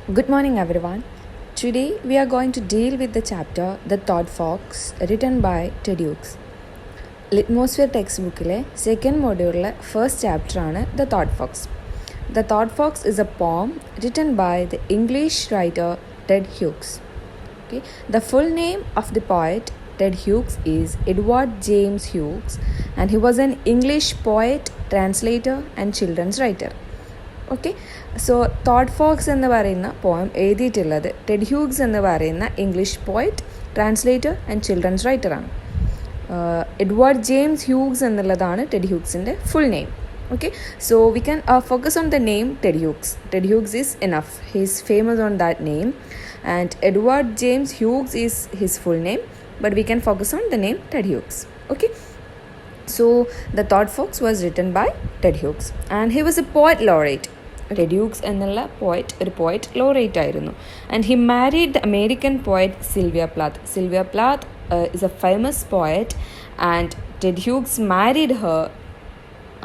Good morning, everyone. Today we are going to deal with the chapter The Thought Fox, written by Ted Hughes. Litmosphere textbookile second module first chapter ആണ് The Thought Fox. The Thought Fox is a poem written by the English writer Ted Hughes. Okay. The full name of the poet Ted Hughes is Edward James Hughes, and he was an English poet, translator and children's writer. Okay, so thought fox എന്ന് പറയുന്ന poem എഴുതിയിട്ടുള്ളത് Ted Hughes എന്ന് പറയുന്ന English poet, translator and children's റൈറ്ററാണ്. Edward James Hughes എന്നുള്ളതാണ് Ted ഹ്യൂഗ്സിൻ്റെ full name. Okay, so we can focus on the name Ted Hughes. Ted Hughes is enough. He is famous on that name, and Edward James Hughes is his full name, but we can focus on the name Ted Hughes. Okay, so The Thought Fox was written by Ted Hughes, and he was a poet laureate. Ted Hughes എന്നുള്ള ഒരു poet laureate ആയിരുന്നു. And he married the American poet Sylvia Plath. Sylvia Plath is a famous poet, and Ted Hughes married her,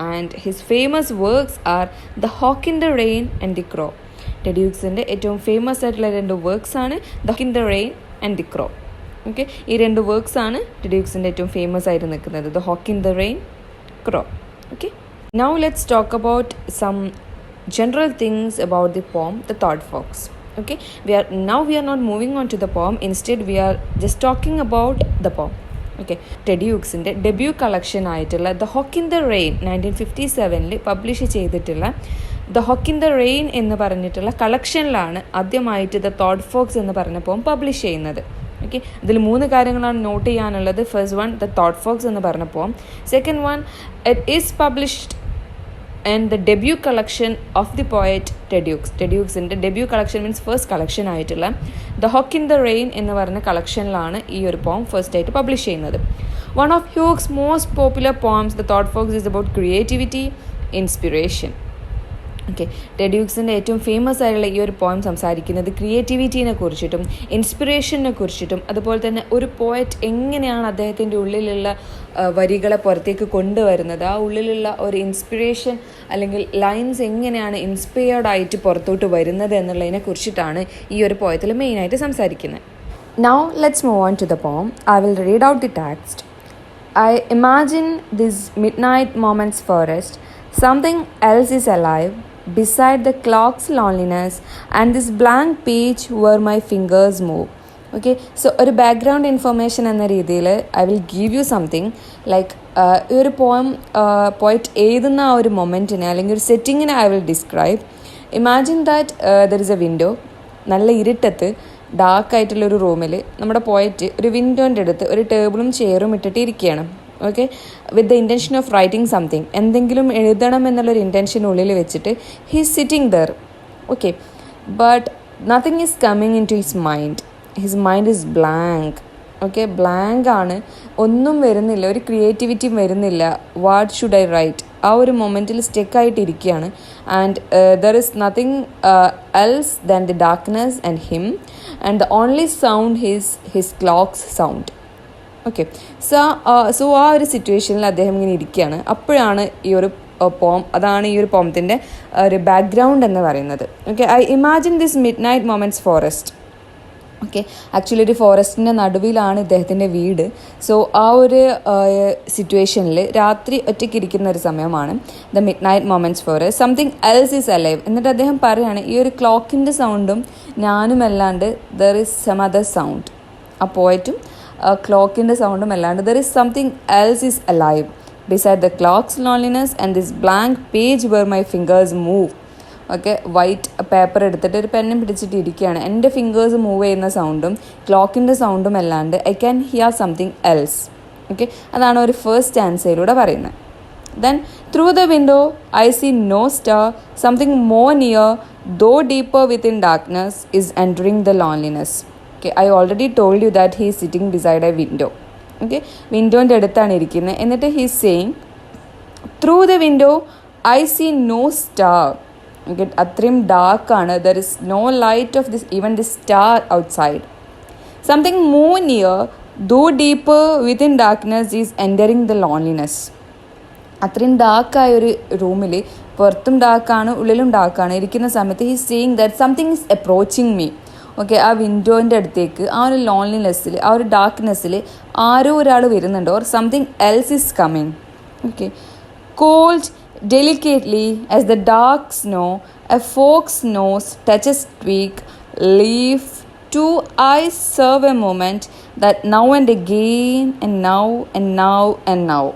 and his famous works are the hawk in the rain and the crow. Ted ഹ്യൂഗ്സിൻ്റെ ഏറ്റവും famous ആയിട്ടുള്ള രണ്ട് works ആണ് the hawk in the rain and the crow. Okay, ഈ രണ്ട് works ആണ് Ted ഹ്യൂഗ്സിൻ്റെ ഏറ്റവും ഫേമസ് ആയിട്ട് നിൽക്കുന്നത്, the hawk in the rain, crow. Okay, now let's talk about some general things about the poem The Thought Fox. Okay, we are not moving on to the poem. Instead we are just talking about the poem. Okay, Ted ഹ്യൂഗ്സിൻ്റെ debut collection ആയിട്ടുള്ള the hawk in the rain 1957 publish ചെയ്തിട്ടുള്ള the hawk in the rain എന്ന് പറഞ്ഞിട്ടുള്ള കളക്ഷനിലാണ് ആദ്യമായിട്ട് the thought fox എന്ന് പറഞ്ഞ പോം publish ചെയ്യുന്നത്. ഓക്കെ, ഇതിൽ 3 കാര്യങ്ങളാണ് നോട്ട് ചെയ്യാനുള്ളത്. First one, the thought fox എന്ന് പറഞ്ഞ poem. Second one, it is published and the debut collection of the poet Ted Hughes. Ted Hughes-ന്റെ debut collection means first collection ആയിട്ടുള്ള The Hawk in the Rain എന്ന് പറയുന്ന കളക്ഷനിലാണ് ഈ ഒരു പോം first ആയിട്ട് publish ചെയ്യുന്നത്. One of Hughes' most popular poems, The Thought Fox, is about creativity, inspiration. Okay, Ted ഹ്യൂഗ്സിൻ്റെ ഏറ്റവും ഫേമസ് ആയിട്ടുള്ള ഈ ഒരു പോയം സംസാരിക്കുന്നത് ക്രിയേറ്റിവിറ്റീനെ കുറിച്ചിട്ടും ഇൻസ്പിറേഷനെ കുറിച്ചിട്ടും, അതുപോലെ തന്നെ ഒരു പോയറ്റ് എങ്ങനെയാണ് അദ്ദേഹത്തിൻ്റെ ഉള്ളിലുള്ള വരികളെ പുറത്തേക്ക് കൊണ്ടുവരുന്നത്, ആ ഉള്ളിലുള്ള ഒരു ഇൻസ്പിറേഷൻ അല്ലെങ്കിൽ ലൈൻസ് എങ്ങനെയാണ് ഇൻസ്പയർഡ് ആയിട്ട് പുറത്തോട്ട് വരുന്നത് എന്നുള്ളതിനെ കുറിച്ചിട്ടാണ് ഈ ഒരു പോയത്തിൽ മെയിനായിട്ട് സംസാരിക്കുന്നത്. Now let's move on to the poem. I will read out the text. I imagine this midnight moment's forest. Something else is alive beside the clock's loneliness and this blank page where my fingers move. Okay, so ഒരു background information എന്ന രീതിയിൽ I will give you something like ഈ ഒരു poet എഴുതുന്ന ആ ഒരു മൊമെൻറ്റിനെ അല്ലെങ്കിൽ ഒരു സെറ്റിങ്ങിനെ I will describe. Imagine that there is a window. നല്ല ഇരുട്ടത്ത് ഡാർക്കായിട്ടുള്ളൊരു റൂമിൽ നമ്മുടെ പോയറ്റ് ഒരു വിൻഡോൻ്റെ അടുത്ത് ഒരു ടേബിളും ചെയറും ഇട്ടിട്ട് ഇരിക്കുകയാണ്. Okay, with the intention of writing something, എന്തെങ്കിലും എഴുതണം എന്നുള്ളൊരു ഇൻറ്റൻഷൻ ഉള്ളിൽ വെച്ചിട്ട് he is sitting there. Okay, but nothing is coming in to his mind. His mind is blank. Okay, blank ആണ്, ഒന്നും വരുന്നില്ല, ഒരു ക്രിയേറ്റിവിറ്റിയും വരുന്നില്ല. What should I write? ആ ഒരു മൊമെൻറ്റിൽ സ്റ്റെക്കായിട്ടിരിക്കുകയാണ്. And there is nothing else than the darkness and him, and the only sound his clocks sound. Okay, so ആ ഒരു സിറ്റുവേഷനിൽ അദ്ദേഹം ഇങ്ങനെ ഇരിക്കുകയാണ്. അപ്പോഴാണ് ഈ ഒരു പോം, അതാണ് ഈ ഒരു പോമത്തിൻ്റെ ഒരു ബാക്ക്ഗ്രൗണ്ട് എന്ന് പറയുന്നത്. Okay, I imagine this mid night moments forest. Okay, actually ഒരു ഫോറസ്റ്റിൻ്റെ നടുവിലാണ് ഇദ്ദേഹത്തിൻ്റെ വീട്. സോ ആ ഒരു സിറ്റുവേഷനിൽ രാത്രി ഒറ്റയ്ക്കിരിക്കുന്ന ഒരു സമയമാണ് the midnight moments forest. Something else is alive. എന്നിട്ട് അദ്ദേഹം പറയുകയാണ്, ഈ ഒരു ക്ലോക്കിൻ്റെ സൗണ്ടും ഞാനും അല്ലാണ്ട് there is some other sound. ആ പോയറ്റും ക്ലോക്കിൻ്റെ സൗണ്ടും അല്ലാണ്ട് there is something else is alive beside the clock's loneliness and this blank page where my fingers move. Okay, white paper എടുത്തിട്ട് ഒരു പെന്നും പിടിച്ചിട്ട് ഇരിക്കുകയാണ്. എൻ്റെ ഫിംഗേഴ്സ് മൂവ് ചെയ്യുന്ന സൗണ്ടും ക്ലോക്കിൻ്റെ സൗണ്ടും അല്ലാണ്ട് I can hear something else. Okay, അതാണ് ഒരു ഫസ്റ്റ് ആൻസറിലൂടെ പറയുന്നത്. Then through the window I see no star. Something more near though deeper within darkness is entering the loneliness. Okay, I already told you that he is sitting beside a window. Okay, വിൻഡോൻ്റെ അടുത്താണ് ഇരിക്കുന്നത്. എന്നിട്ട് he is saying through the window I see no star. Okay, അത്രയും ഡാർക്കാണ്. There is no light of this even this star outside. Something more near though deeper within darkness is entering the loneliness. അത്രയും ഡാർക്കായൊരു റൂമിൽ പുറത്തും ഡാർക്കാണ് ഉള്ളിലും ഡാർക്കാണ് ഇരിക്കുന്ന സമയത്ത് he seeing that something is approaching me. Okay, ആ വിൻഡോൻ്റെ അടുത്തേക്ക് ആ ഒരു ലോൺലിനെസ്സിൽ ആ ഒരു ഡാർക്ക്നെസ്സിൽ ആരോ ഒരാൾ വരുന്നുണ്ട്, or something else is coming. Okay, cold delicately as the dark snow, a fox's nose touches twig, leaf, two eyes serve a moment that now and again and now and now and now.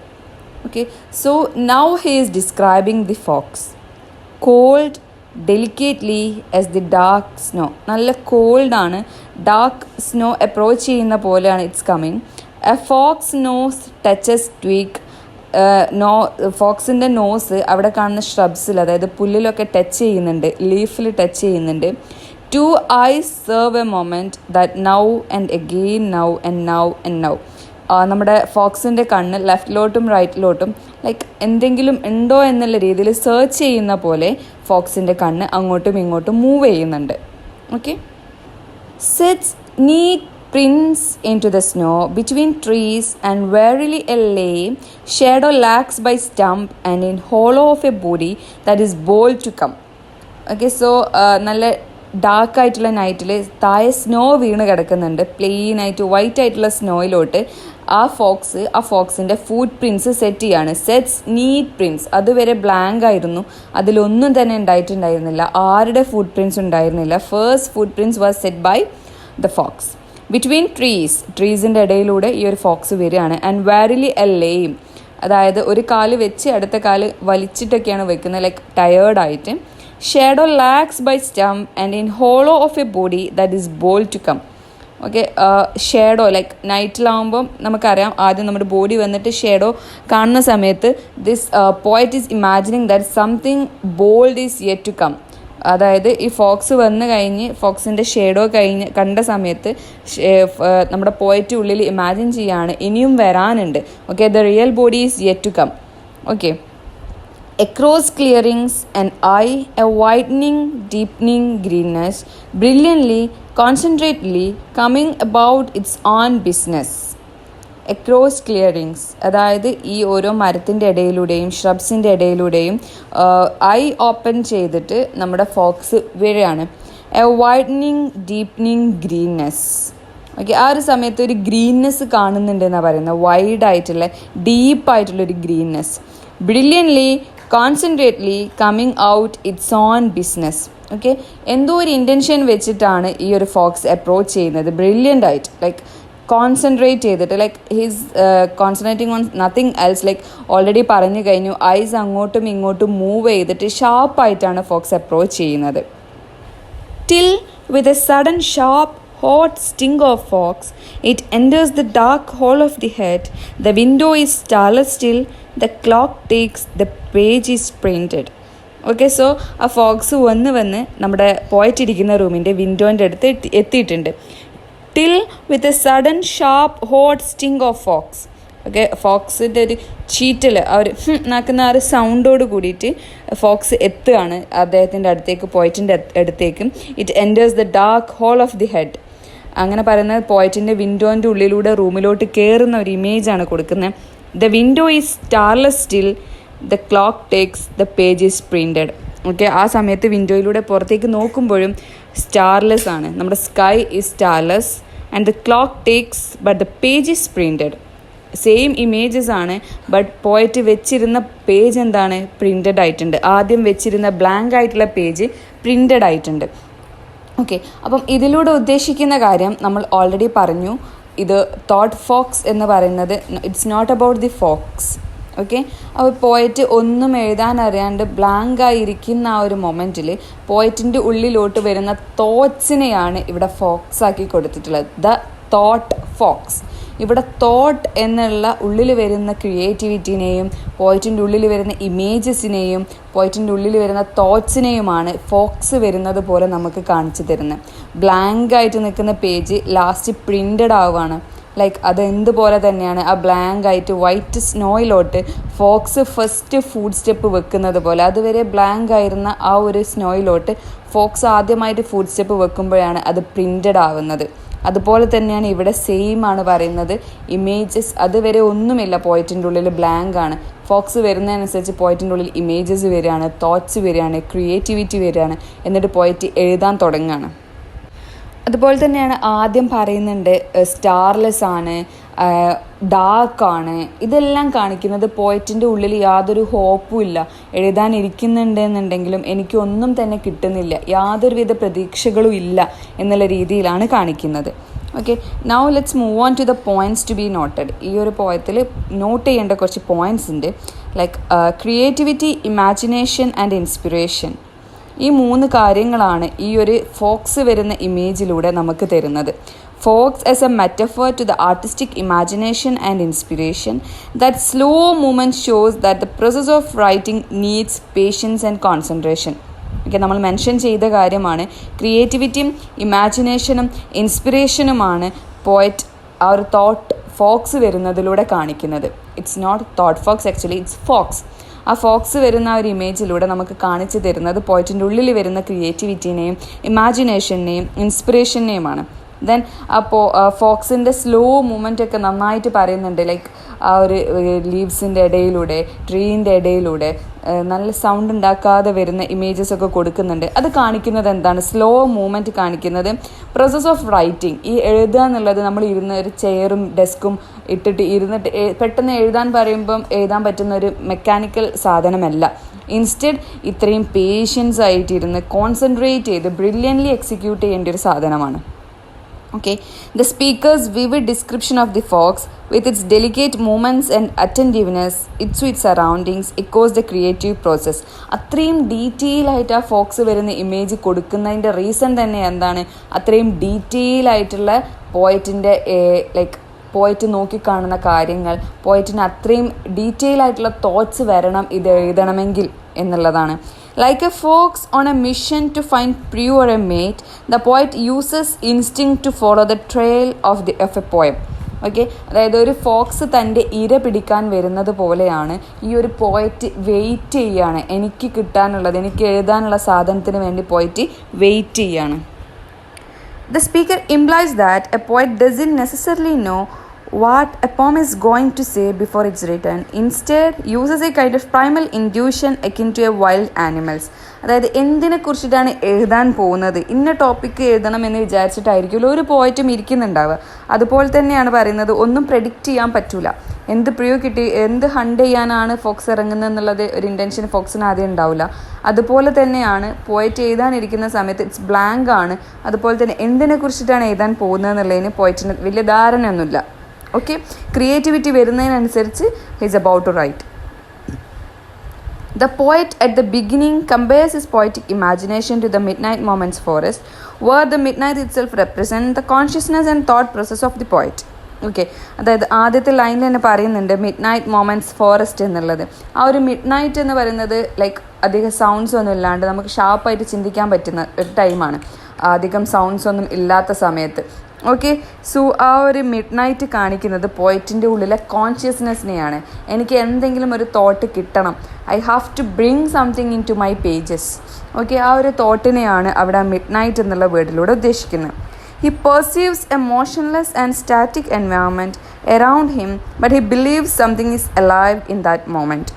Okay, so now he is describing the fox. Cold delicately as the dark snow. നല്ല cold ആണ്, dark snow approach ചെയ്യുന്ന പോലെയാണ് it's coming. A fox nose touches twig. ഫോക്സിൻ്റെ nose അവിടെ കാണുന്ന ഷ്രബ്സിൽ, അതായത് പുല്ലിലൊക്കെ ടച്ച് ചെയ്യുന്നുണ്ട്, ലീഫിൽ ടച്ച് ചെയ്യുന്നുണ്ട്. Two eyes serve a moment that now and again now and now and now. നമ്മുടെ ഫോക്സിൻ്റെ കണ്ണ് ലെഫ്റ്റിലോട്ടും റൈറ്റിലോട്ടും ലൈക്ക് എന്തെങ്കിലും ഉണ്ടോ എന്നുള്ള രീതിയിൽ സെർച്ച് ചെയ്യുന്ന പോലെ ഫോക്സിൻ്റെ കണ്ണ് അങ്ങോട്ടും ഇങ്ങോട്ടും മൂവ് ചെയ്യുന്നുണ്ട്. Okay, sets neat prints into the snow between trees, and verily a lame shadow lacks by stump and in hollow of a body that is bold to come. Okay, so നല്ല dark ആയിട്ടുള്ള നൈറ്റിൽ താഴെ snow വീണ് കിടക്കുന്നുണ്ട്. Plain ആയിട്ട് white ആയിട്ടുള്ള സ്നോയിലോട്ട് ആ ഫോക്സിൻ്റെ ഫുട് പ്രിൻറ്റ്സ് സെറ്റ് ചെയ്യാണ്. Sets neat prints. അതുവരെ ബ്ലാങ്ക് ആയിരുന്നു, അതിലൊന്നും തന്നെ ഉണ്ടായിട്ടുണ്ടായിരുന്നില്ല, ആരുടെ ഫുട് പ്രിൻറ്റ്സ് ഉണ്ടായിരുന്നില്ല. First foot prints was set by the fox. Between ട്രീസിൻ്റെ ഇടയിലൂടെ ഈ ഒരു ഫോക്സ് വരികയാണ്. ആൻഡ് വാരിലി എ ലെയിം, അതായത് ഒരു കാല് വെച്ച് അടുത്ത കാല് വലിച്ചിട്ടൊക്കെയാണ് വെക്കുന്നത്, ലൈക്ക് ടയേർഡായിട്ട്. Shadow lags by stump and in hollow of a body that is bold to come. Okay, shadow like നൈറ്റിലാവുമ്പം നമുക്കറിയാം ആദ്യം നമ്മുടെ ബോഡി വന്നിട്ട് ഷാഡോ കാണുന്ന സമയത്ത് this poet is imagining that something bold is yet to come. അതായത് ഈ Fox വന്നു കഴിഞ്ഞ് ഫോക്സിൻ്റെ ഷേഡോ കണ്ട സമയത്ത് നമ്മുടെ പോയറ്റ് ഉള്ളിൽ ഇമാജിൻ ചെയ്യാണ് ഇനിയും വരാനുണ്ട്. Okay, the real body is yet to come. Okay, across clearings an eye, a widening, deepening greenness, brilliantly, concentratedly, coming about its own business. Across clearings, അതായത് ഈ ഓരോ മരത്തിൻ്റെ ഇടയിലൂടെയും ഷ്രബ്സിൻ്റെ ഇടയിലൂടെയും ഐ ഓപ്പൺ ചെയ്തിട്ട് നമ്മുടെ ഫോക്സ് വരികയാണ്. A widening deepening greenness. Okay, ആ ഒരു സമയത്ത് ഒരു ഗ്രീൻനെസ് കാണുന്നുണ്ടെന്നാണ് പറയുന്നത്, വൈഡായിട്ടുള്ള ഡീപ്പായിട്ടുള്ളൊരു greenness. Brilliantly concentratedly coming out its own business. Okay, എന്തോ ഒരു ഇൻറ്റൻഷൻ വെച്ചിട്ടാണ് ഈ ഒരു ഫോക്സ് അപ്രോച്ച് ചെയ്യുന്നത്, ബ്രില്യൻ്റ് ആയിട്ട്, ലൈക്ക് കോൺസെൻട്രേറ്റ് ചെയ്തിട്ട്, like his concentrating on nothing else. Like already പറഞ്ഞു കഴിഞ്ഞു, ഐസ് അങ്ങോട്ടും ഇങ്ങോട്ടും മൂവ് ചെയ്തിട്ട് ഷാർപ്പായിട്ടാണ് ഫോക്സ് അപ്രോച്ച് ചെയ്യുന്നത്. Till with a sudden sharp hot sting of fox, it enters the dark hall of the head. The window is starless still, the clock takes, the page is printed. Okay, so ആ fox വന്ന് നമ്മുടെ പോയിട്ട് ഇരിക്കുന്ന റൂമിൻ്റെ വിൻഡോൻ്റെ അടുത്ത് എത്തിയിട്ടുണ്ട്. Till with a sudden sharp hot sting of fox. Okay, ഫോക്സിൻ്റെ ഒരു ചീറ്റൽ, ആ ഒരു നാക്കുന്ന ആ ഒരു സൗണ്ടോട് കൂടിയിട്ട് ഫോക്സ് എത്തുകയാണ് അദ്ദേഹത്തിൻ്റെ അടുത്തേക്ക്, പോയിറ്റിൻ്റെ അടുത്തേക്ക്. It enters the dark hole of the head. അങ്ങനെ പറയുന്നത് പോയിറ്റിൻ്റെ വിൻഡോൻ്റെ ഉള്ളിലൂടെ റൂമിലോട്ട് കയറുന്ന ഒരു ഇമേജാണ് കൊടുക്കുന്നത്. The window is starless still, the clock ticks, the page is printed. Okay, ആ സമയത്ത് വിൻഡോയിലൂടെ പുറത്തേക്ക് നോക്കുമ്പോഴും സ്റ്റാർലെസ് ആണ്, നമ്മുടെ sky is starless and the clock ticks but the page is printed. Same images ആണ്, ബട്ട് പോയിട്ട് വെച്ചിരുന്ന പേജ് എന്താണ്, പ്രിൻറ്റഡ് ആയിട്ടുണ്ട്. ആദ്യം വെച്ചിരുന്ന ബ്ലാങ്ക് ആയിട്ടുള്ള പേജ് പ്രിൻറ്റഡ് ആയിട്ടുണ്ട്. ഓക്കെ, അപ്പം ഇതിലൂടെ ഉദ്ദേശിക്കുന്ന കാര്യം നമ്മൾ ഓൾറെഡി പറഞ്ഞു. ഇത് തോട്ട് ഫോക്സ് എന്ന് പറയുന്നത് it's not about the fox. Okay, അപ്പോൾ പോയറ്റ് ഒന്നും എഴുതാൻ അറിയാണ്ട് ബ്ലാങ്ക് ആയിരിക്കുന്ന ആ ഒരു മൊമെൻറ്റിൽ പോയറ്റിൻ്റെ ഉള്ളിലോട്ട് വരുന്ന തോട്ട്സിനെയാണ് ഇവിടെ ഫോക്സ് ആക്കി കൊടുത്തിട്ടുള്ളത്. The thought fox. ഇവിടെ തോട്ട് എന്നുള്ള ഉള്ളിൽ വരുന്ന ക്രിയേറ്റിവിറ്റിനെയും പോയിറ്റിൻ്റെ ഉള്ളിൽ വരുന്ന ഇമേജസിനെയും പോയിറ്റിൻ്റെ ഉള്ളിൽ വരുന്ന തോട്ട്സിനെയുമാണ് ഫോക്സ് വരുന്നത് പോലെ നമുക്ക് കാണിച്ചു തരുന്നത്. ബ്ലാങ്ക് ആയിട്ട് നിൽക്കുന്ന പേജ് ലാസ്റ്റ് പ്രിൻറ്റഡ് ആവുകയാണ്. ലൈക്ക് അത് എന്തുപോലെ തന്നെയാണ് ആ ബ്ലാങ്ക് ആയിട്ട് വൈറ്റ് സ്നോയിലോട്ട് ഫോക്സ് ഫസ്റ്റ് ഫുഡ് സ്റ്റെപ്പ് വെക്കുന്നത് പോലെ, അതുവരെ ബ്ലാങ്ക് ആയിരുന്ന ആ ഒരു സ്നോയിലോട്ട് ഫോക്സ് ആദ്യമായിട്ട് ഫുഡ് സ്റ്റെപ്പ് വെക്കുമ്പോഴാണ് അത് പ്രിൻറ്റഡ് ആവുന്നത്. അതുപോലെ തന്നെയാണ് ഇവിടെ സെയിം ആണ് പറയുന്നത്. ഇമേജസ് അതുവരെ ഒന്നുമില്ല, പോയിറ്റിൻ്റെ ഉള്ളിൽ ബ്ലാങ്ക് ആണ്. ഫോക്സ് വരുന്നതിനനുസരിച്ച് പോയറ്റിൻ്റെ ഉള്ളിൽ ഇമേജസ് വരികയാണ്, തോട്ട്സ് വരികയാണ്, ക്രിയേറ്റിവിറ്റി വരികയാണ്, എന്നിട്ട് പോയറ്റ് എഴുതാൻ തുടങ്ങുകയാണ്. അതുപോലെ തന്നെയാണ് ആദ്യം പറയുന്നുണ്ട് സ്റ്റാർലെസ് ആണ്, ഡാർക്കാണ്. ഇതെല്ലാം കാണിക്കുന്നത് പോയറ്റിൻ്റെ ഉള്ളിൽ യാതൊരു ഹോപ്പും ഇല്ല. എഴുതാനിരിക്കുന്നുണ്ടെന്നുണ്ടെങ്കിലും എനിക്കൊന്നും തന്നെ കിട്ടുന്നില്ല, യാതൊരുവിധ പ്രതീക്ഷകളും ഇല്ല എന്നുള്ള രീതിയിലാണ് കാണിക്കുന്നത്. Okay, now let's move on to the points to be noted. ഈ ഒരു പോയത്തിൽ നോട്ട് ചെയ്യേണ്ട കുറച്ച് പോയിൻറ്റ്സ് ഉണ്ട്. Like creativity, imagination and inspiration. ഈ 3 കാര്യങ്ങളാണ് ഈ ഒരു ഫോക്സ് വരുന്ന ഇമേജിലൂടെ നമുക്ക് തരുന്നത്. Fox as a metaphor to the artistic imagination and inspiration. That slow movement shows that the process of writing needs patience and concentration. Okay, നമ്മൾ മെൻഷൻ ചെയ്ത കാര്യമാണ്. ക്രിയേറ്റിവിറ്റിയും ഇമാജിനേഷനും ഇൻസ്പിറേഷനുമാണ് പോയറ്റ് ആ ഒരു തോട്ട് ഫോക്സ് വരുന്നതിലൂടെ കാണിക്കുന്നത്. It's not thought fox, actually it's fox. ആ fox വരുന്ന ഒരു ഇമേജിലൂടെ നമുക്ക് കാണിച്ചു തരുന്നത് പോയറ്റിൻ്റെ ഉള്ളിൽ വരുന്ന ക്രിയേറ്റിവിറ്റിനെയും ഇമാജിനേഷനെയും ഇൻസ്പിറേഷനെയുമാണ്. ദെൻ അപ്പോൾ ഫോക്സിൻ്റെ സ്ലോ മൂവ്മെൻ്റ് ഒക്കെ നന്നായിട്ട് പറയുന്നുണ്ട്. ലൈക്ക് ആ ഒരു ലീവ്സിൻ്റെ ഇടയിലൂടെ, ട്രീൻ്റെ ഇടയിലൂടെ നല്ല സൗണ്ട് ഉണ്ടാക്കാതെ വരുന്ന ഇമേജസ് ഒക്കെ കൊടുക്കുന്നുണ്ട്. അത് കാണിക്കുന്നത് എന്താണ്? സ്ലോ മൂവ്മെൻറ്റ് കാണിക്കുന്നത് പ്രോസസ് ഓഫ് റൈറ്റിംഗ്. ഈ എഴുതുക എന്നുള്ളത് നമ്മൾ ഇരുന്ന് ഒരു ചെയറും ഡെസ്കും ഇട്ടിട്ട് ഇരുന്നിട്ട് പെട്ടെന്ന് എഴുതാൻ പറയുമ്പം എഴുതാൻ പറ്റുന്ന ഒരു മെക്കാനിക്കൽ സാധനമല്ല. ഇൻസ്റ്റെഡ് ഇത്രയും പേഷ്യൻസ് ആയിട്ടിരുന്ന് കോൺസെൻട്രേറ്റ് ചെയ്ത് ബ്രില്യൻ്റ്ലി എക്സിക്യൂട്ട് ചെയ്യേണ്ട ഒരു സാധനമാണ്. Okay, the speaker's vivid description of the fox, with its delicate movements and attentiveness, its sweet surroundings, echoes the creative process. അത്രയും ഡീറ്റെയിൽ ആയിട്ട് ആ ഫോക്സ് വരുന്ന ഇമേജ് കൊടുക്കുന്നതിൻ്റെ റീസൺ തന്നെ എന്താണ്? അത്രയും ഡീറ്റെയിൽ ആയിട്ടുള്ള പോയറ്റിൻ്റെ ലൈക്ക് പോയറ്റ് നോക്കിക്കാണുന്ന കാര്യങ്ങൾ, പോയറ്റിന് അത്രയും ഡീറ്റെയിൽ ആയിട്ടുള്ള തോട്ട്സ് വരണം ഇത് എഴുതണമെങ്കിൽ എന്നുള്ളതാണ്. Like a fox on a mission to find prey or a mate, the poet uses instinct to follow the trail of a poem. Okay, അതായത് ഒരു ഫോക്സ് തൻ്റെ ഇര പിടിക്കാൻ വരുന്നത് പോലെയാണ് ഈ ഒരു പോയറ്റ് വെയിറ്റ് ചെയ്യാണ്. എനിക്ക് കിട്ടാനുള്ളത്, എനിക്ക് എഴുതാനുള്ള സാധനത്തിന് വേണ്ടി പോയറ്റ് വെയിറ്റ് ചെയ്യാണ്. The speaker implies that a poet doesn't necessarily know what a poem is going to say before it's written. Instead, uses a kind of primal intuition akin to a wild animals. അതായത് എന്തിനെ കുറിച്ചിട്ടാണ് എഴുതാൻ പോകുന്നത്, ഇന്ന topic എഴുതണം എന്ന് വിചാരിച്ചിട്ടായിരിക്കുമല്ലോ ഒരു പോയറ്റും ഇരിക്കുന്നുണ്ടാവുക. അതുപോലെ തന്നെയാണ് പറയുന്നത്, ഒന്നും പ്രെഡിക്റ്റ് ചെയ്യാൻ പറ്റൂല. എന്ത് പ്രിയോ കിട്ടി, എന്ത് ഹണ്ട് ചെയ്യാനാണ് ഫോക്സ് ഇറങ്ങുന്നത് എന്നുള്ളത് ഒരു ഇൻറ്റൻഷൻ ഫോക്സിന് ആദ്യം ഉണ്ടാവില്ല. അതുപോലെ തന്നെയാണ് പോയറ്റ് എഴുതാനിരിക്കുന്ന സമയത്ത് ഇറ്റ്സ് ബ്ലാങ്ക് ആണ്. അതുപോലെ തന്നെ എന്തിനെ കുറിച്ചിട്ടാണ് എഴുതാൻ പോകുന്നത് എന്നുള്ളതിന് പോയറ്റിന് വലിയ ധാരണയൊന്നുമില്ല. ഓക്കെ, ക്രിയേറ്റിവിറ്റി വരുന്നതിനനുസരിച്ച് his about to write. The poet at the beginning compares his poetic imagination to the midnight moment's forest, where the midnight itself represents the consciousness and thought process of the poet. Okay, അതായത് ആദ്യത്തെ ലൈനിൽ തന്നെ പറയുന്നുണ്ട് mid night moments forest എന്നുള്ളത്. ആ ഒരു mid night എന്ന് പറയുന്നത് ലൈക്ക് അധികം സൗണ്ട്സ് ഒന്നും ഇല്ലാണ്ട് നമുക്ക് ഷാർപ്പായിട്ട് ചിന്തിക്കാൻ പറ്റുന്ന ഒരു ടൈമാണ്, അധികം സൗണ്ട്സ് ഒന്നും ഇല്ലാത്ത സമയത്ത്. ഓക്കെ, സോ ആ ഒരു മിഡ് നൈറ്റ് കാണിക്കുന്നത് പോയറ്റിൻ്റെ ഉള്ളിലെ കോൺഷ്യസ്നെസ്സിനെയാണ്. എനിക്ക് എന്തെങ്കിലും ഒരു തോട്ട് കിട്ടണം, I have to bring something into my pages. Okay, ആ ഒരു തോട്ടിനെയാണ് അവിടെ മിഡ് നൈറ്റ് എന്നുള്ള വേർഡിലൂടെ ഉദ്ദേശിക്കുന്നത്. He perceives a motionless and static environment around him, but he believes something is alive in that moment.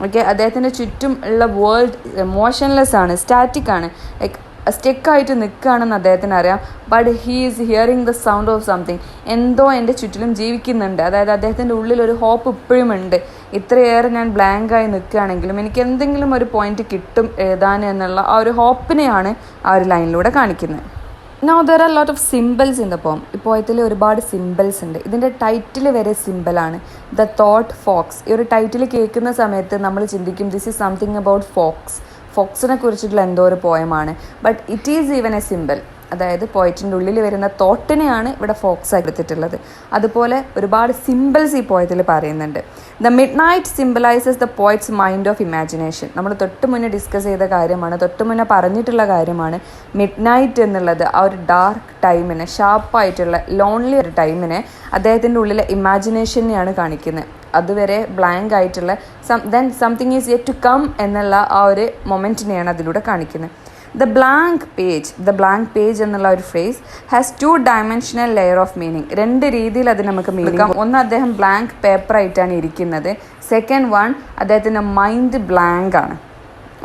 Okay, അദ്ദേഹത്തിൻ്റെ ചുറ്റും ഉള്ള world motionless ആണ്, static ആണ്, ലൈക്ക് സ്റ്റെക്കായിട്ട് നിൽക്കുകയാണെന്ന് അദ്ദേഹത്തിന് അറിയാം. But he is hearing the sound of something. എന്തോ എൻ്റെ ചുറ്റിലും ജീവിക്കുന്നുണ്ട്. അതായത് അദ്ദേഹത്തിൻ്റെ ഉള്ളിൽ ഒരു ഹോപ്പ് ഇപ്പോഴും ഉണ്ട്. ഇത്രയേറെ ഞാൻ ബ്ലാങ്കായി നിൽക്കുകയാണെങ്കിലും എനിക്ക് എന്തെങ്കിലും ഒരു പോയിന്റ് കിട്ടും എഴുതാൻ എന്നുള്ള ആ ഒരു ഹോപ്പിനെയാണ് ആ ഒരു ലൈനിലൂടെ കാണിക്കുന്നത്. Now there are a lot of symbols in the poem. ഈ പോയത്തിൽ ഒരുപാട് സിമ്പിൾസ് ഉണ്ട്. ഇതിൻ്റെ ടൈറ്റിൽ വരെ സിമ്പിളാണ്, ദ തോട്ട് ഫോക്സ്. ഈ ഒരു ടൈറ്റിൽ കേൾക്കുന്ന സമയത്ത് നമ്മൾ ചിന്തിക്കും this is something about fox, ഫോക്സിനെ കുറിച്ചിട്ടുള്ള എന്തോ ഒരു പോയമാണ്. But it is even a simple. അതായത് പോയറ്റിൻ്റെ ഉള്ളിൽ വരുന്ന തോട്ടിനെയാണ് ഇവിടെ ഫോക്സ് ആയി എടുത്തിട്ടുള്ളത്. അതുപോലെ ഒരുപാട് സിമ്പിൾസ് ഈ പോയത്തിൽ പറയുന്നുണ്ട്. The mid night symbolises the poets mind of imagination. നമ്മൾ തൊട്ട് മുന്നേ ഡിസ്കസ് ചെയ്ത കാര്യമാണ്, തൊട്ട് മുന്നേ പറഞ്ഞിട്ടുള്ള കാര്യമാണ്. മിഡ് നൈറ്റ് എന്നുള്ളത് ആ ഒരു ഡാർക്ക് ടൈമിനെ, ഷാർപ്പായിട്ടുള്ള ലോൺലി ഒരു ടൈമിനെ അദ്ദേഹത്തിൻ്റെ ഉള്ളിലെ ഇമാജിനേഷനെയാണ് കാണിക്കുന്നത്. അതുവരെ ബ്ലാങ്ക് ആയിട്ടുള്ള then something is yet to come എന്നുള്ള ആ ഒരു മൊമെൻറ്റിനെയാണ് അതിലൂടെ കാണിക്കുന്നത്. The blank page എന്നുള്ള ഒരു phrase has two-dimensional layer of meaning. രണ്ട് രീതിയിൽ അത് നമുക്ക് മീനിങ്. ഒന്ന് അദ്ദേഹം ബ്ലാങ്ക് പേപ്പർ ആയിട്ടാണ് ഇരിക്കുന്നത്. സെക്കൻഡ് വൺ അദ്ദേഹത്തിൻ്റെ മൈൻഡ് ബ്ലാങ്ക് ആണ്.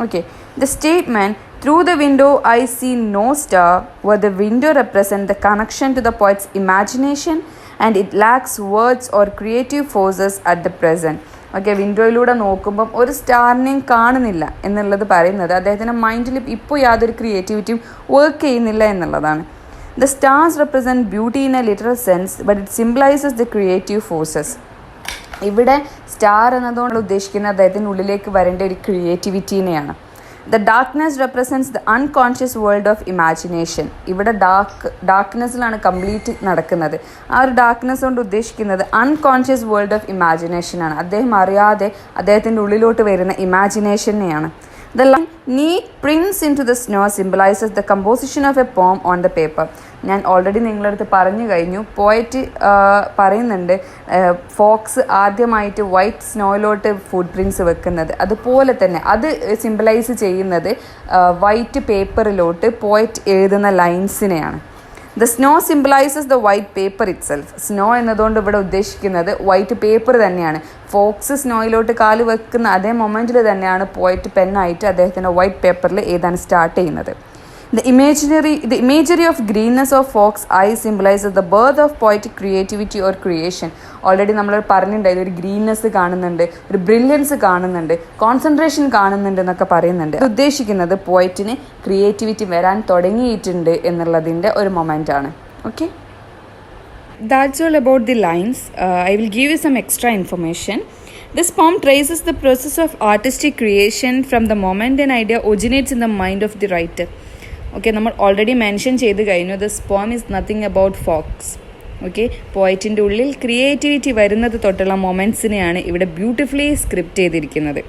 Okay. The statement, through the window I see no star, where the window represents the connection to the poet's imagination and it lacks words or creative forces at the present. Okay, വിൻഡോയിലൂടെ നോക്കുമ്പം ഒരു സ്റ്റാറിനെയും കാണുന്നില്ല എന്നുള്ളത് പറയുന്നത് അദ്ദേഹത്തിൻ്റെ മൈൻഡിൽ ഇപ്പോൾ യാതൊരു ക്രിയേറ്റിവിറ്റിയും വർക്ക് ചെയ്യുന്നില്ല എന്നുള്ളതാണ്. The stars represent beauty in a literal sense, but it symbolizes the creative forces. ഇവിടെ സ്റ്റാർ എന്നതുകൊണ്ട് ഉദ്ദേശിക്കുന്നത് അദ്ദേഹത്തിൻ്റെ ഉള്ളിലേക്ക് വരേണ്ട ഒരു ക്രിയേറ്റിവിറ്റീനെയാണ്. The darkness represents the unconscious world of imagination. ഇവിടെ ഡാർക്ക്നെസ്സിലാണ് കംപ്ലീറ്റ് നടക്കുന്നത്. ആ ഒരു ഡാർക്ക്നെസ് കൊണ്ട് ഉദ്ദേശിക്കുന്നത് അൺകോൺഷ്യസ് വേൾഡ് ഓഫ് ഇമാജിനേഷൻ ആണ്. അദ്ദേഹം അറിയാതെ അദ്ദേഹത്തിൻ്റെ ഉള്ളിലോട്ട് വരുന്ന ഇമാജിനേഷനെയാണ്. The line neat prints into the snow symbolizes the composition of a poem on the paper. ഞാൻ ഓൾറെഡി നിങ്ങളടുത്ത് പറഞ്ഞു കഴിഞ്ഞു. പോയറ്റ് പറയുന്നുണ്ട് ഫോക്സ് ആദ്യമായിട്ട് വൈറ്റ് സ്നോയിലോട്ട് ഫുട് പ്രിൻറ്റ്സ് വെക്കുന്നത്. അതുപോലെ തന്നെ അത് സിംബലൈസ് ചെയ്യുന്നത് വൈറ്റ് പേപ്പറിലോട്ട് പോയറ്റ് എഴുതുന്ന ലൈൻസിനെയാണ്. The snow symbolizes the white paper itself. Snow എന്നതുകൊണ്ട് ഇവിടെ ഉദ്ദേശിക്കുന്നത് വൈറ്റ് പേപ്പർ തന്നെയാണ്. ഫോക്സ് സ്നോയിലോട്ട് കാല് വെക്കുന്ന അതേ മൊമെൻറ്റിൽ തന്നെയാണ് പോയറ്റ് പെന്നായിട്ട് അദ്ദേഹത്തിൻ്റെ വൈറ്റ് പേപ്പറിൽ എഴുതാൻ സ്റ്റാർട്ട് ചെയ്യുന്നത്. The imagery of greenness of fox eye symbolizes the birth of poetic creativity or creation. Already നമ്മൾ പറഞ്ഞിട്ടുണ്ടായത് ഒരു ഗ്രീൻനെസ് കാണുന്നുണ്ട്, ഒരു ബ്രില്യൻസ് കാണുന്നുണ്ട്, കോൺസെൻട്രേഷൻ കാണുന്നുണ്ട് എന്നൊക്കെ പറയുന്നുണ്ട്. ഉദ്ദേശിക്കുന്നത് പോയറ്റിന് ക്രിയേറ്റിവിറ്റി വരാൻ തുടങ്ങിയിട്ടുണ്ട് എന്നുള്ളതിൻ്റെ ഒരു മൊമെൻ്റാണ്. Okay, that's all about the lines. I will give you some extra information. This poem traces the process of artistic creation from the moment an idea originates in the mind of the writer. Okay, നമ്മൾ already mention ചെയ്ത് കഴിഞ്ഞു. This poem is nothing about fox. Okay, പോയറ്റിൻ്റെ ഉള്ളിൽ creativity വരുന്നത് തൊട്ടുള്ള മൊമെൻറ്റ്സിനെയാണ് ഇവിടെ beautifully script ചെയ്തിരിക്കുന്നത്.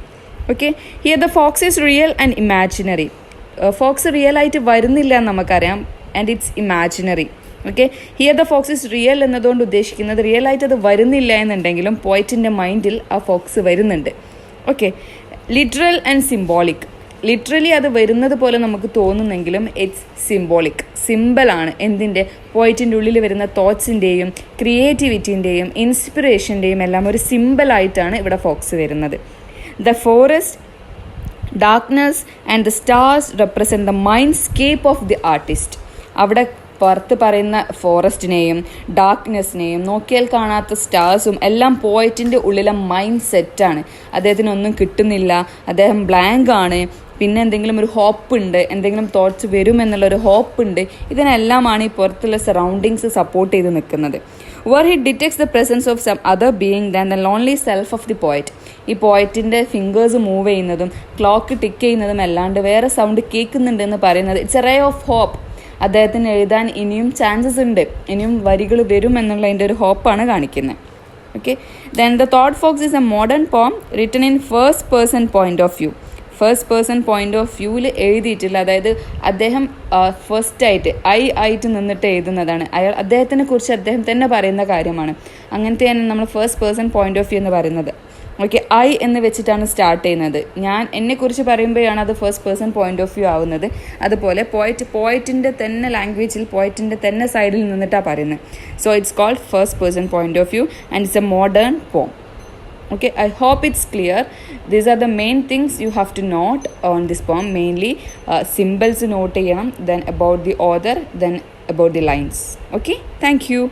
Okay, here the fox is real and imaginary. Fox real ആയിട്ട് വരുന്നില്ല എന്ന് നമുക്കറിയാം, and it's imaginary. Okay, here the fox is real എന്നതുകൊണ്ട് ഉദ്ദേശിക്കുന്നത് റിയൽ ആയിട്ട് അത് വരുന്നില്ല എന്നുണ്ടെങ്കിലും പോയറ്റിൻ്റെ മൈൻഡിൽ ആ ഫോക്സ് വരുന്നുണ്ട്. Okay, literal and symbolic. Literally അത് വരുന്നത് പോലെ നമുക്ക് തോന്നുന്നെങ്കിലും ഇറ്റ്സ് സിംബോളിക്. സിമ്പിളാണ്. എന്തിൻ്റെ? പോയറ്റിൻ്റെ ഉള്ളിൽ വരുന്ന തോട്ട്സിൻ്റെയും ക്രിയേറ്റിവിറ്റീൻ്റെയും ഇൻസ്പിറേഷൻ്റെയും എല്ലാം ഒരു സിമ്പിളായിട്ടാണ് ഇവിടെ ഫോക്സ് വരുന്നത്. The forest, darkness and the stars represent the mind scape of the artist. അവിടെ പുറത്ത് പറയുന്ന ഫോറസ്റ്റിനെയും ഡാർക്ക്നെസ്സിനെയും നോക്കിയാൽ കാണാത്ത സ്റ്റാർസും എല്ലാം പോയറ്റിൻ്റെ ഉള്ളിലെ മൈൻഡ് സെറ്റാണ്. അദ്ദേഹത്തിനൊന്നും കിട്ടുന്നില്ല, അദ്ദേഹം ബ്ലാങ്ക് ആണ്. പിന്നെ എന്തെങ്കിലും ഒരു ഹോപ്പ് ഉണ്ട്, എന്തെങ്കിലും തോട്ട്സ് വരുമെന്നുള്ളൊരു ഹോപ്പ് ഉണ്ട്. ഇതിനെല്ലാമാണ് ഈ പുറത്തുള്ള സറൗണ്ടിങ്സ് സപ്പോർട്ട് ചെയ്ത് നിൽക്കുന്നത്. where he detects the presence of some other being than the lonely self of the poet. ഈ പോയറ്റിൻ്റെ ഫിംഗേഴ്സ് മൂവ് ചെയ്യുന്നതും ക്ലോക്ക് ടിക്ക് ചെയ്യുന്നതും അല്ലാണ്ട് വേറെ സൗണ്ട് കേൾക്കുന്നുണ്ടെന്ന് പറയുന്നത് it's a ray of hope. അദ്ദേഹത്തിന് എഴുതാൻ ഇനിയും ചാൻസസ് ഉണ്ട്, ഇനിയും വരികൾ വരും എന്നുള്ളതിൻ്റെ ഒരു ഹോപ്പാണ് കാണിക്കുന്നത്. Okay, then the thought fox is a modern poem written in first person point of view. First person point of വ്യൂവിൽ എഴുതിയിട്ടില്ല, അതായത് അദ്ദേഹം ഫസ്റ്റായിട്ട് ആയിട്ട് നിന്നിട്ട് എഴുതുന്നതാണ്. അദ്ദേഹത്തിനെ കുറിച്ച് അദ്ദേഹം തന്നെ പറയുന്ന കാര്യമാണ്. അങ്ങനത്തെയാണ് നമ്മൾ first person point of view എന്ന് പറയുന്നത്. ഓക്കെ, എന്ന് വെച്ചിട്ടാണ് സ്റ്റാർട്ട് ചെയ്യുന്നത്. ഞാൻ എന്നെക്കുറിച്ച് പറയുമ്പോഴാണ് അത് first person point of view ആവുന്നത്. അതുപോലെ പോയറ്റിൻ്റെ തന്നെ ലാംഗ്വേജിൽ പോയറ്റിൻ്റെ തന്നെ സൈഡിൽ നിന്നിട്ടാണ് പറയുന്നത്. So it's called first person point of view and it's a modern poem. Okay, I hope it's clear. These are the main things you have to note on this poem. Mainly symbols note cheyanam, then about the author, then about the lines. Okay, thank you.